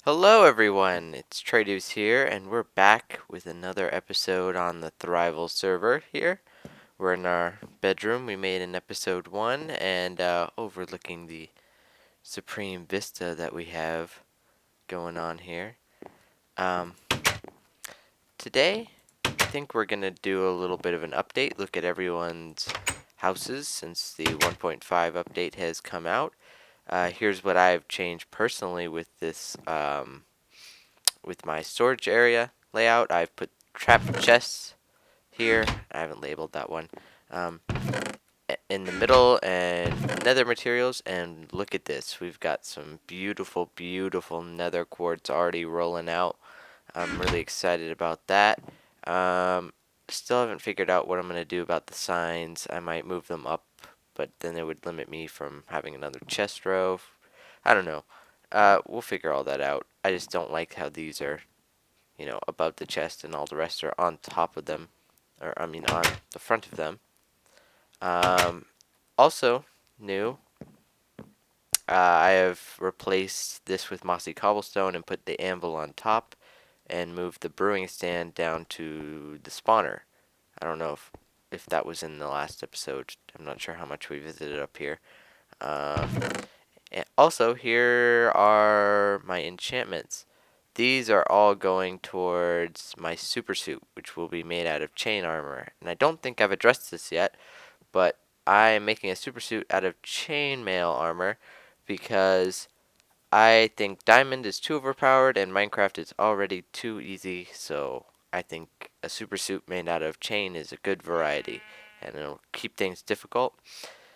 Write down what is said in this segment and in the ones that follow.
Hello everyone, it's Treaduse here, and we're back with another episode on the Thrival Server here. We're in our bedroom. We made an episode 1 and overlooking the supreme vista that we have going on here. Um, Today, I think we're going to do a little bit of an update, look at everyone's houses since the 1.5 update has come out. Here's what I've changed personally with this with my storage area layout. I've put trap chests here. I haven't labeled that one. Um, in the middle and nether materials, and look at this. We've got some beautiful, beautiful nether quartz already rolling out. I'm really excited about that. Um, Still haven't figured out what I'm going to do about the signs. I might move them up, but then it would limit me from having another chest row. I don't know. We'll figure all that out. I just don't like how these are above the chest, and all the rest are on top of them, or I mean on the front of them. Um, Also new, I have replaced this with mossy cobblestone and put the anvil on top, and moved the brewing stand down to the spawner. I don't know if that was in the last episode. I'm not sure how much we visited up here. Um, and also, here are my enchantments. These are all going towards my super suit, which will be made out of chain armor. And I don't think I've addressed this yet, but I am making a super suit out of chainmail armor because I think diamond is too overpowered and Minecraft is already too easy. So I think a super suit made out of chain is a good variety, and it'll keep things difficult.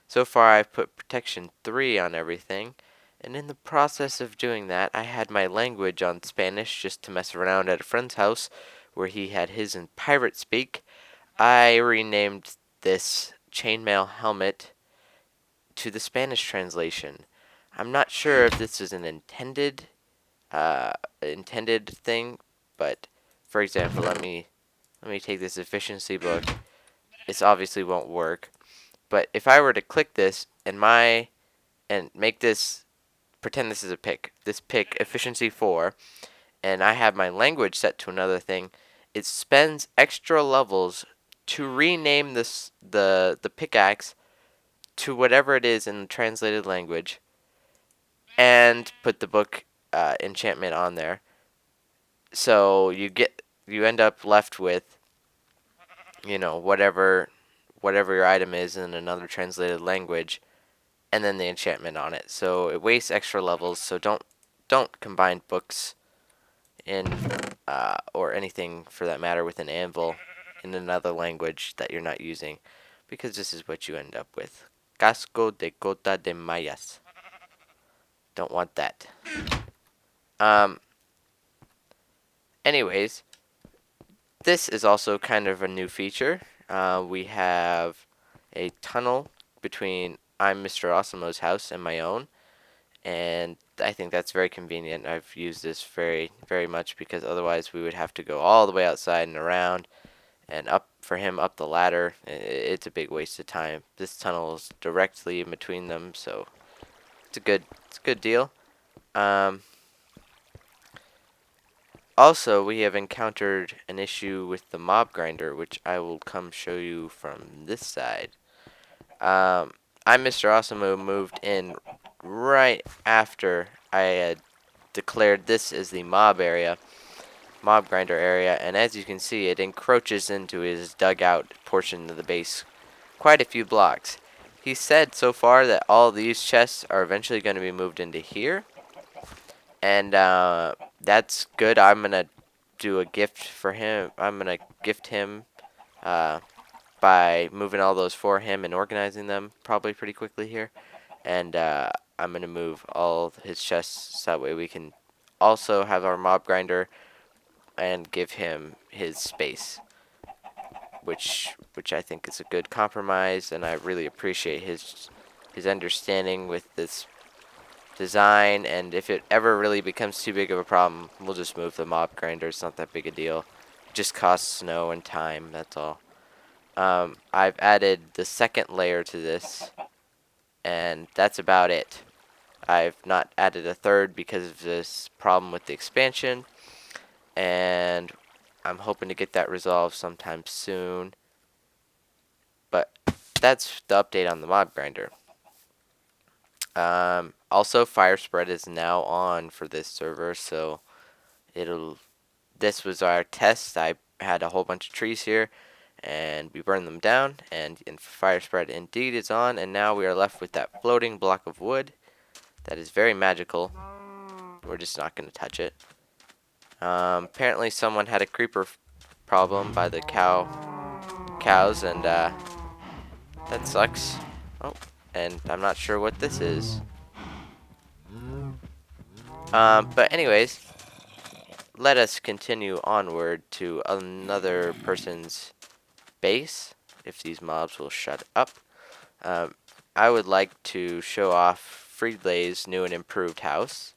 So far, I've put protection 3 on everything, and in the process of doing that, I had my language on Spanish just to mess around at a friend's house where he had his in pirate speak. I renamed this chainmail helmet to the Spanish translation. I'm not sure if this is an uh, intended thing, but for example, let me take this efficiency book. This obviously won't work, but if I were to click this and make this, pretend this is a pick. This pick efficiency 4, and I have my language set to another thing. It spends extra levels to rename the pickaxe to whatever it is in the translated language, and put the book enchantment on there. So you end up left with whatever your item is in another translated language, and then the enchantment on it. So it wastes extra levels. So don't combine books in or anything for that matter with an anvil in another language that you're not using, because this is what you end up with. Casco de cota de mayas. Don't want that. Um. Anyways, this is also kind of a new feature. We have a tunnel between I'm Mr. Awesomo's house and my own, and I think that's very convenient. I've used this very, very much because otherwise we would have to go all the way outside and around and up for him up the ladder. It's a big waste of time. This tunnel is directly in between them, so it's a good deal. Um, Also, we have encountered an issue with the mob grinder, which I will come show you from this side. Um, I, Mr. Awesome, moved in right after I had declared this as the mob grinder area, and as you can see, it encroaches into his dugout portion of the base quite a few blocks. He said so far that all these chests are eventually going to be moved into here, and that's good. I'm gonna do a gift for him. I'm gonna gift him uh, by moving all those for him and organizing them probably pretty quickly here. And I'm gonna move all his chests so that way we can also have our mob grinder and give him his space, which I think is a good compromise, and I really appreciate his understanding with this design. And if it ever really becomes too big of a problem, we'll just move the mob grinder. It's not that big a deal. It just costs snow and time, that's all. I've added the second layer to this, and that's about it. I've not added a third because of this problem with the expansion, and I'm hoping to get that resolved sometime soon. But that's the update on the mob grinder. Also, fire spread is now on for this server, so this was our test. I had a whole bunch of trees here, and we burned them down, and fire spread indeed is on, and now we are left with that floating block of wood that is very magical. We're just not going to touch it. Apparently someone had a creeper problem by the cows, and that sucks. Oh, and I'm not sure what this is. But anyways, let us continue onward to another person's base, if these mobs will shut up. I would like to show off Freidle's new and improved house.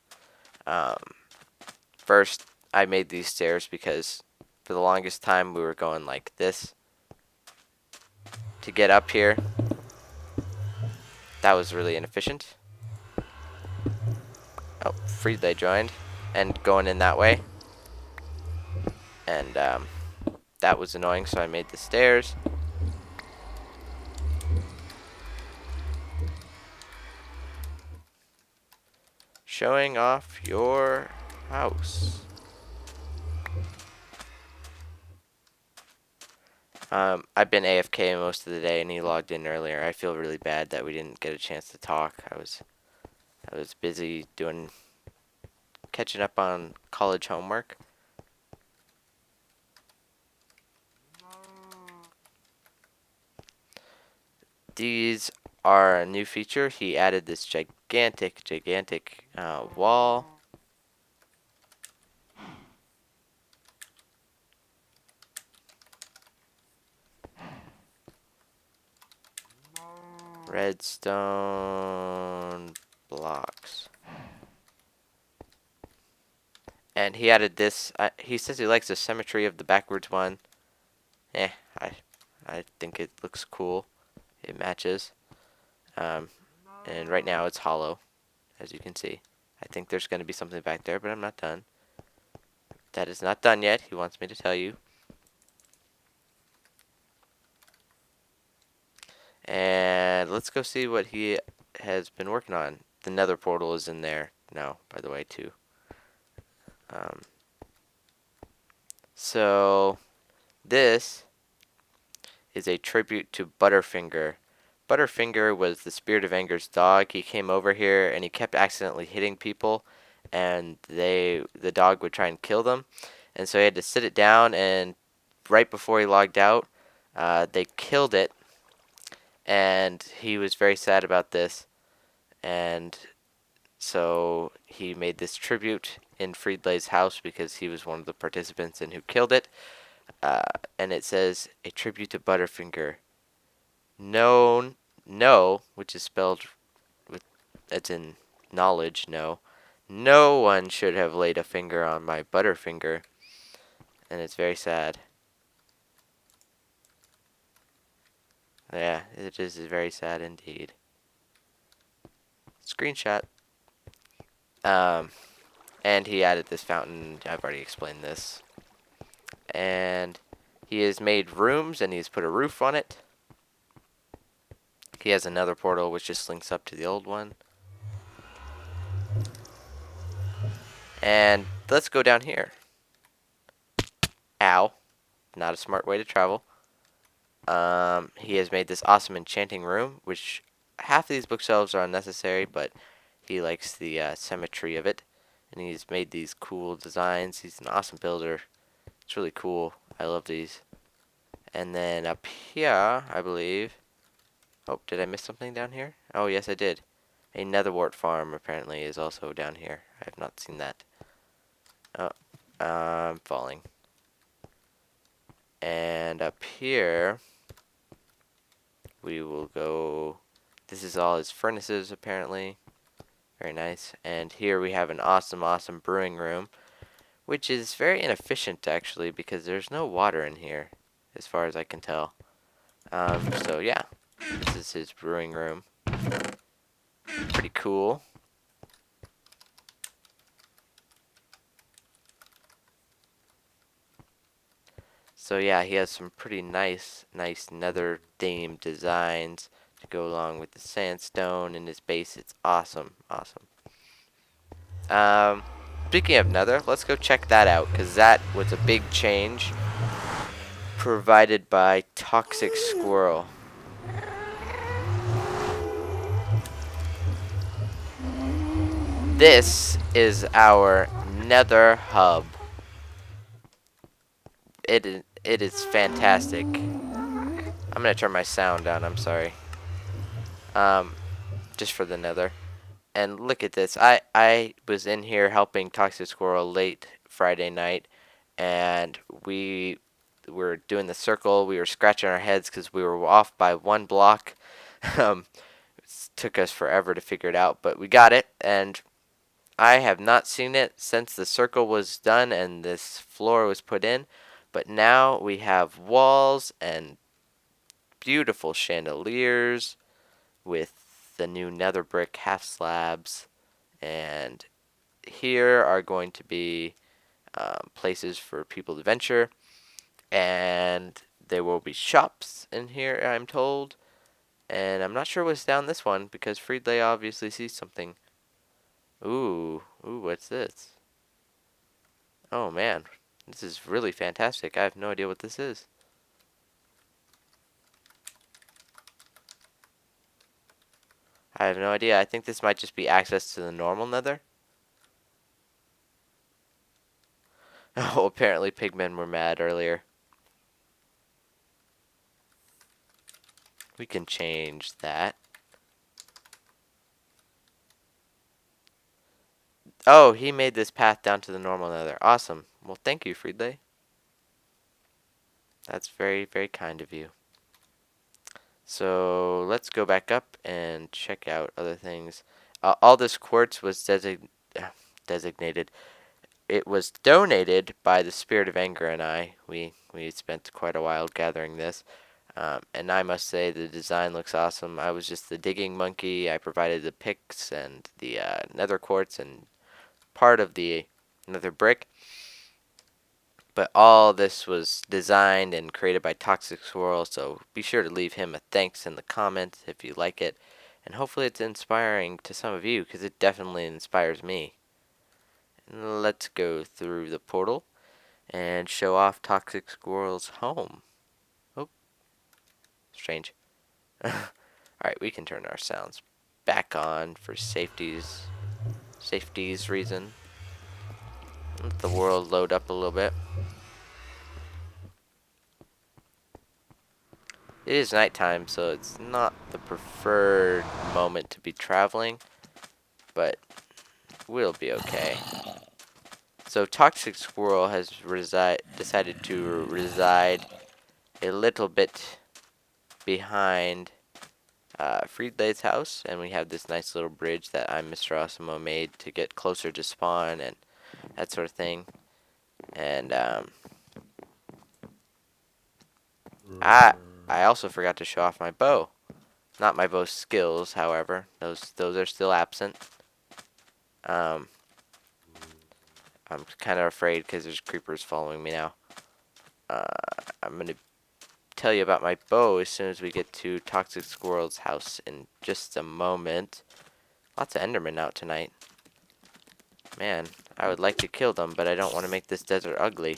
First, I made these stairs because for the longest time we were going like this to get up here. That was really inefficient. Oh, Freidle joined and going in that way. And that was annoying, so I made the stairs. Showing off your house. I've been AFK most of the day, and he logged in earlier. I feel really bad that we didn't get a chance to talk. I was busy catching up on college homework. These are a new feature. He added this gigantic wall. Redstone blocks. And he added this. He says he likes the symmetry of the backwards one. I think it looks cool. It matches. And right now it's hollow, as you can see. I think there's going to be something back there, but I'm not done. That is not done yet. He wants me to tell you. And let's go see what he has been working on. The nether portal is in there now, by the way, too. So this is a tribute to Butterfinger. Butterfinger was the Spirit of Anger's dog. He came over here and he kept accidentally hitting people, and the dog would try and kill them. And so he had to sit it down, and right before he logged out, they killed it, and he was very sad about this. And so he made this tribute in Freidle's house because he was one of the participants and who killed it. And it says, a tribute to Butterfinger. No, which is spelled with, it's in knowledge, no. No one should have laid a finger on my Butterfinger. And it's very sad. Yeah, it is very sad indeed. Screenshot. And he added this fountain. I've already explained this. And he has made rooms and he's put a roof on it. He has another portal which just links up to the old one. And let's go down here. Ow. Not a smart way to travel. He has made this awesome enchanting room, which half of these bookshelves are unnecessary, but he likes the symmetry of it. And he's made these cool designs. He's an awesome builder. It's really cool. I love these. And then up here, I believe. Oh, did I miss something down here? Oh, yes, I did. A nether wart farm apparently is also down here. I have not seen that. Oh, I'm falling. And up here, we will go. This is all his furnaces apparently. Very nice. And here we have an awesome brewing room, which is very inefficient actually because there's no water in here as far as I can tell. So yeah, this is his brewing room. Pretty cool. So yeah, he has some pretty nice nether themed designs to go along with the sandstone in his base. It's awesome, awesome. Um, Speaking of nether, let's go check that out, because that was a big change provided by Toxic Squirrel. This is our nether hub. It is fantastic. I'm gonna turn my sound down. I'm sorry. Um, just for the nether. And look at this. I was in here helping Toxic Squirrel late Friday night, and we were doing the circle. We were scratching our heads because we were off by 1 block. It took us forever to figure it out, but we got it, and I have not seen it since the circle was done and this floor was put in. But now we have walls and beautiful chandeliers with the new nether brick half slabs. And here are going to be places for people to venture. And there will be shops in here, I'm told. And I'm not sure what's down this one because Freidle obviously sees something. Ooh, what's this? Oh man, this is really fantastic. I have no idea what this is. I have no idea. I think this might just be access to the normal nether. Oh, apparently pigmen were mad earlier. We can change that. Oh, he made this path down to the normal nether. Awesome. Well, thank you, Freidle. That's very, very kind of you. So let's go back up and check out other things. All this quartz was designated. It was donated by the Spirit of Anger and I. We spent quite a while gathering this. And I must say the design looks awesome. I was just the digging monkey. I provided the picks and the nether quartz and part of the nether brick. But all this was designed and created by Toxic Squirrel, so be sure to leave him a thanks in the comments if you like it. And hopefully it's inspiring to some of you, because it definitely inspires me. And let's go through the portal and show off Toxic Squirrel's home. Oh, strange. Alright, we can turn our sounds back on for safety's reason. Let the world load up a little bit. It is nighttime, so it's not the preferred moment to be traveling, but we'll be okay. So Toxic Squirrel has decided to reside a little bit behind Freidle's house, and we have this nice little bridge that Mr. Osimo made to get closer to spawn and that sort of thing. And I also forgot to show off my bow. Not my bow skills, however. Those are still absent. I'm kind of afraid because there's creepers following me now. I'm going to tell you about my bow as soon as we get to Toxic Squirrel's house in just a moment. Lots of Endermen out tonight. Man, I would like to kill them, but I don't want to make this desert ugly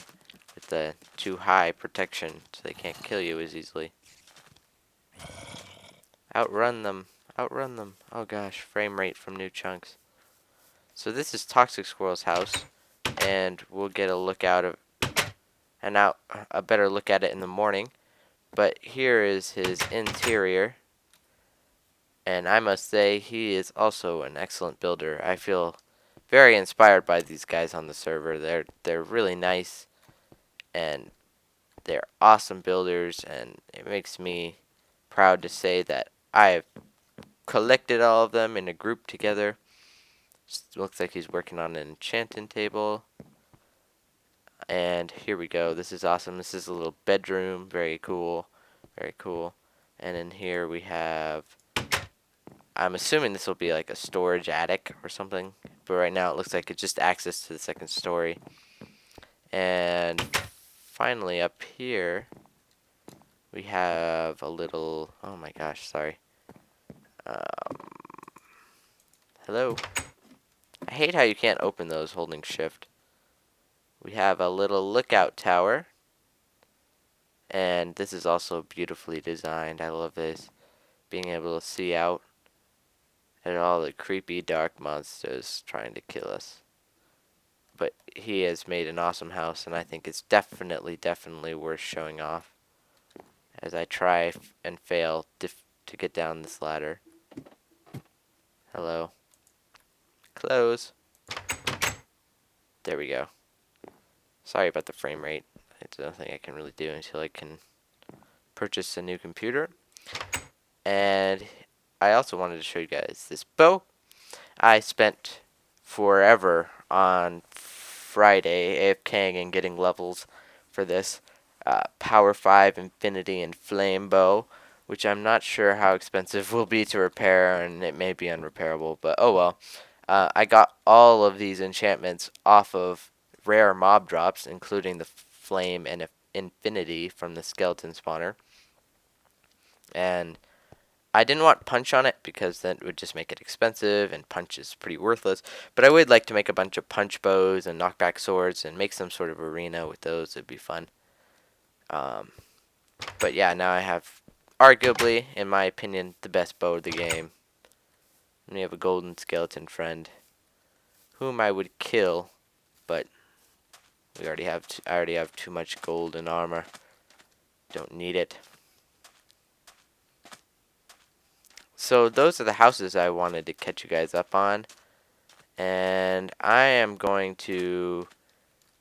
with the too high protection so they can't kill you as easily. Outrun them. Outrun them. Oh gosh, frame rate from new chunks. So this is Toxic Squirrel's house, and we'll get a better look at it in the morning. But here is his interior, and I must say he is also an excellent builder. I feel very inspired by these guys on the server. They're really nice, and they're awesome builders, and it makes me proud to say that I have collected all of them in a group together. Looks like he's working on an enchanting table. And here we go. This is awesome. This is a little bedroom. Very cool. Very cool. And in here we have, I'm assuming this will be like a storage attic or something. But right now it looks like it's just access to the second story. And finally up here we have a little, oh my gosh, sorry. Hello. I hate how you can't open those holding shift. We have a little lookout tower. And this is also beautifully designed. I love this. Being able to see out at all the creepy dark monsters trying to kill us. But he has made an awesome house, and I think it's definitely worth showing off as I try and fail to get down this ladder. Hello. Close. There we go. Sorry about the frame rate. It's nothing I can really do until I can purchase a new computer. And I also wanted to show you guys this bow. I spent forever on Friday AFKing and getting levels for this Power 5 Infinity and Flame bow, which I'm not sure how expensive will be to repair, and it may be unrepairable, but oh well. I got all of these enchantments off of rare mob drops, including the Flame and Infinity from the skeleton spawner. And I didn't want punch on it because then it would just make it expensive, and punch is pretty worthless. But I would like to make a bunch of punch bows and knockback swords and make some sort of arena with those. It'd be fun. But yeah, now I have arguably, in my opinion, the best bow of the game. And we have a golden skeleton friend, whom I would kill, but I already have too much gold and armor. Don't need it. So those are the houses I wanted to catch you guys up on. And I am going to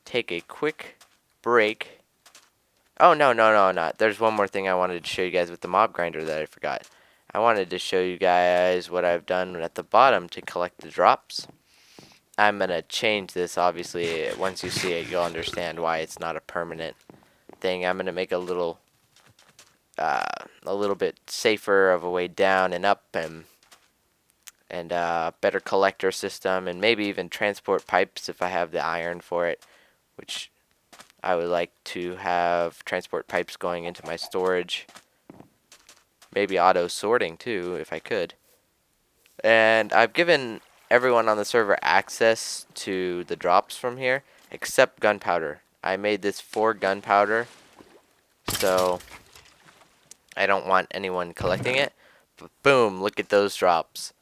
take a quick break. Oh, no, not. There's one more thing I wanted to show you guys with the mob grinder that I forgot. I wanted to show you guys what I've done at the bottom to collect the drops. I'm going to change this, obviously. Once you see it, you'll understand why it's not a permanent thing. I'm going to make a little bit safer of a way down and up, and better collector system, and maybe even transport pipes if I have the iron for it, which I would like to have transport pipes going into my storage. Maybe auto sorting too, if I could. And I've given everyone on the server access to the drops from here, except gunpowder. I made this for gunpowder, so I don't want anyone collecting it. But boom, look at those drops.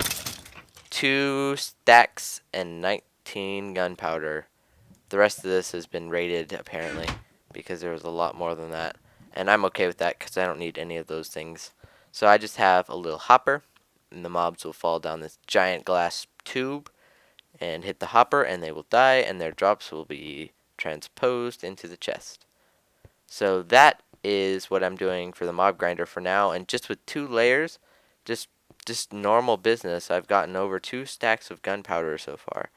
2 stacks and 19 gunpowder. The rest of this has been raided, apparently, because there was a lot more than that. And I'm okay with that, because I don't need any of those things. So I just have a little hopper, and the mobs will fall down this giant glass tube and hit the hopper, and they will die, and their drops will be transposed into the chest. So that is what I'm doing for the mob grinder for now, and just with 2 layers, just normal business, I've gotten over 2 stacks of gunpowder so far,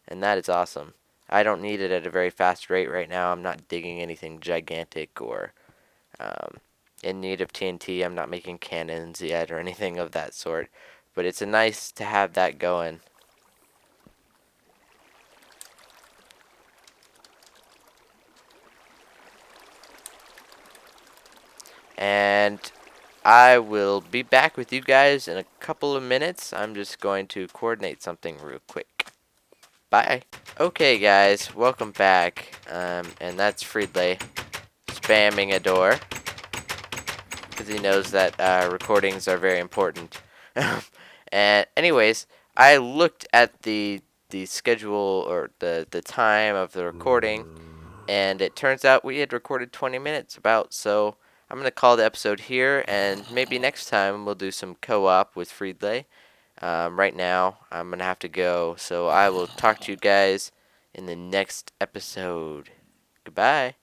and that is awesome. I don't need it at a very fast rate right now. I'm not digging anything gigantic or in need of TNT. I'm not making cannons yet or anything of that sort, but it's nice to have that going. And I will be back with you guys in a couple of minutes. I'm just going to coordinate something real quick. Bye. Okay, guys, welcome back. And that's Freidle spamming a door because he knows that recordings are very important. And anyways, I looked at the schedule or the time of the recording, and it turns out we had recorded 20 minutes about, so I'm going to call the episode here, and maybe next time we'll do some co-op with Freidle. Right now, I'm going to have to go, so I will talk to you guys in the next episode. Goodbye.